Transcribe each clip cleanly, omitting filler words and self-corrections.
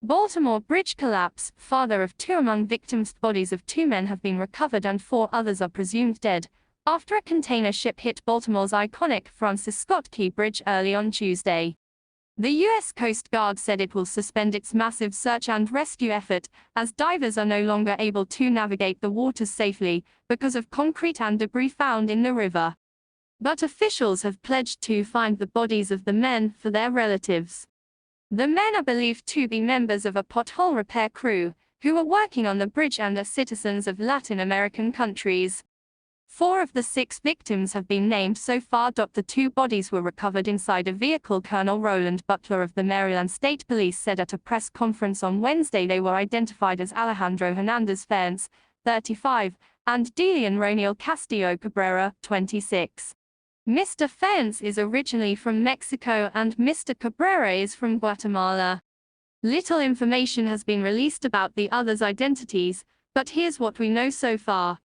Baltimore bridge collapse. Father of two among victims. Bodies of two men have been recovered and four others are presumed dead after a container ship hit Baltimore's iconic Francis Scott Key Bridge early on Tuesday. The U.S. Coast Guard said it will suspend its massive search and rescue effort, as divers are no longer able to navigate the waters safely because of concrete and debris found in the river. But officials have pledged to find the bodies of the men for their relatives. The men are believed to be members of a pothole repair crew, who were working on the bridge and are citizens of Latin American countries. 4 of the 6 victims have been named so far. The 2 bodies were recovered inside a vehicle. Colonel Roland Butler of the Maryland State Police said at a press conference on Wednesday they were identified as Alejandro Hernandez Ferns, 35, and Delian Roniel Castillo Cabrera, 26. Mr. Ferns is originally from Mexico and Mr. Cabrera is from Guatemala. Little information has been released about the others' identities, but here's what we know so far.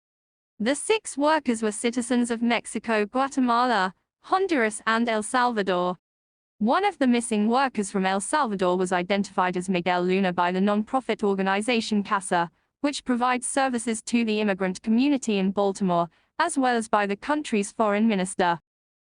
The 6 workers were citizens of Mexico, Guatemala, Honduras, and El Salvador. One of the missing workers from El Salvador was identified as Miguel Luna by the non-profit organization CASA, which provides services to the immigrant community in Baltimore, as well as by the country's foreign minister.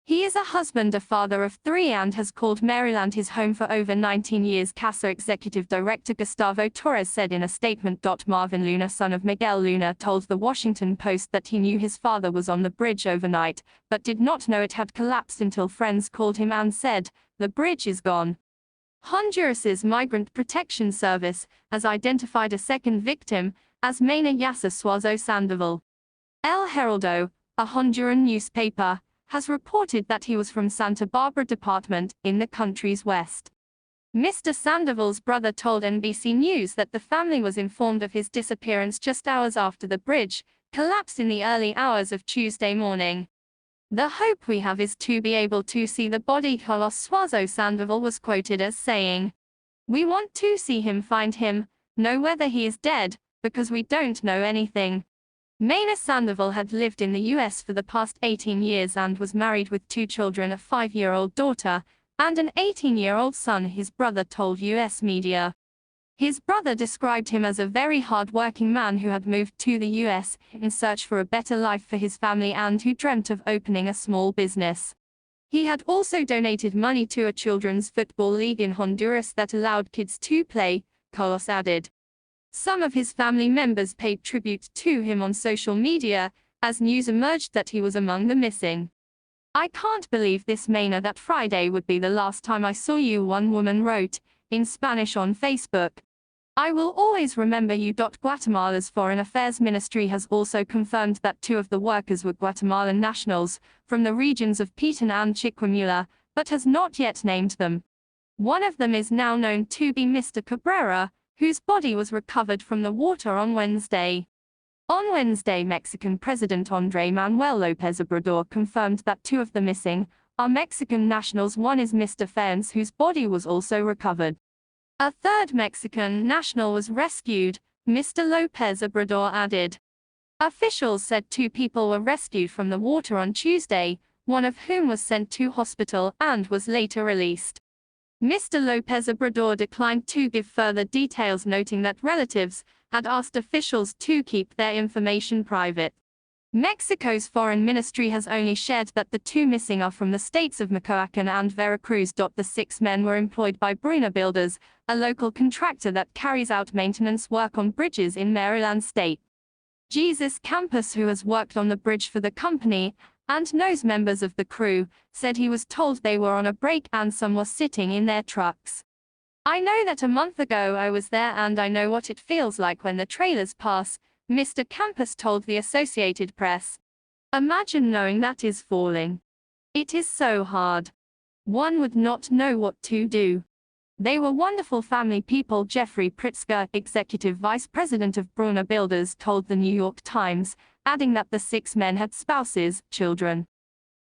He is a husband, a father of 3, and has called Maryland his home for over 19 years. CASA Executive Director Gustavo Torres said in a statement. Marvin Luna, son of Miguel Luna, told the Washington Post that he knew his father was on the bridge overnight, but did not know it had collapsed until friends called him and said, "The bridge is gone." Honduras's Migrant Protection Service has identified a second victim as Mena Yasa Suazo Sandoval. El Heraldo, a Honduran newspaper, has reported that he was from Santa Barbara Department, in the country's west. Mr. Sandoval's brother told NBC News that the family was informed of his disappearance just hours after the bridge collapsed in the early hours of Tuesday morning. "The hope we have is to be able to see the body," Carlos Suazo Sandoval was quoted as saying. "We want to see him, find him, know whether he is dead, because we don't know anything." Mena Sandoval had lived in the U.S. for the past 18 years and was married with 2 children, a 5-year-old daughter and an 18-year-old son, his brother told U.S. media. His brother described him as a very hard-working man who had moved to the U.S. in search for a better life for his family and who dreamt of opening a small business. He had also donated money to a children's football league in Honduras that allowed kids to play, Carlos added. Some of his family members paid tribute to him on social media, as news emerged that he was among the missing. "I can't believe this, Mena, that Friday would be the last time I saw you," one woman wrote, in Spanish on Facebook. "I will always remember you." Guatemala's Foreign Affairs Ministry has also confirmed that 2 of the workers were Guatemalan nationals, from the regions of Petén and Chiquimula, but has not yet named them. One of them is now known to be Mr. Cabrera, whose body was recovered from the water on Wednesday. On Wednesday, Mexican President Andrés Manuel López Obrador confirmed that 2 of the missing are Mexican nationals. One is Mr. Ferns, whose body was also recovered. A third Mexican national was rescued, Mr. López Obrador added. Officials said 2 people were rescued from the water on Tuesday, one of whom was sent to hospital and was later released. Mr. López Obrador declined to give further details, noting that relatives had asked officials to keep their information private. Mexico's foreign ministry has only shared that the 2 missing are from the states of Michoacán and Veracruz. The 6 men were employed by Bruna Builders, a local contractor that carries out maintenance work on bridges in Maryland State. Jesus Campos, who has worked on the bridge for the company and knows members of the crew, said he was told they were on a break and some were sitting in their trucks. "I know that a month ago I was there and I know what it feels like when the trailers pass," Mr. Campos told the Associated Press. "Imagine knowing that is falling. It is so hard. One would not know what to do. They were wonderful family people," Jeffrey Pritzker, executive vice president of Bruna Builders, told the New York Times, adding that the 6 men had spouses, children,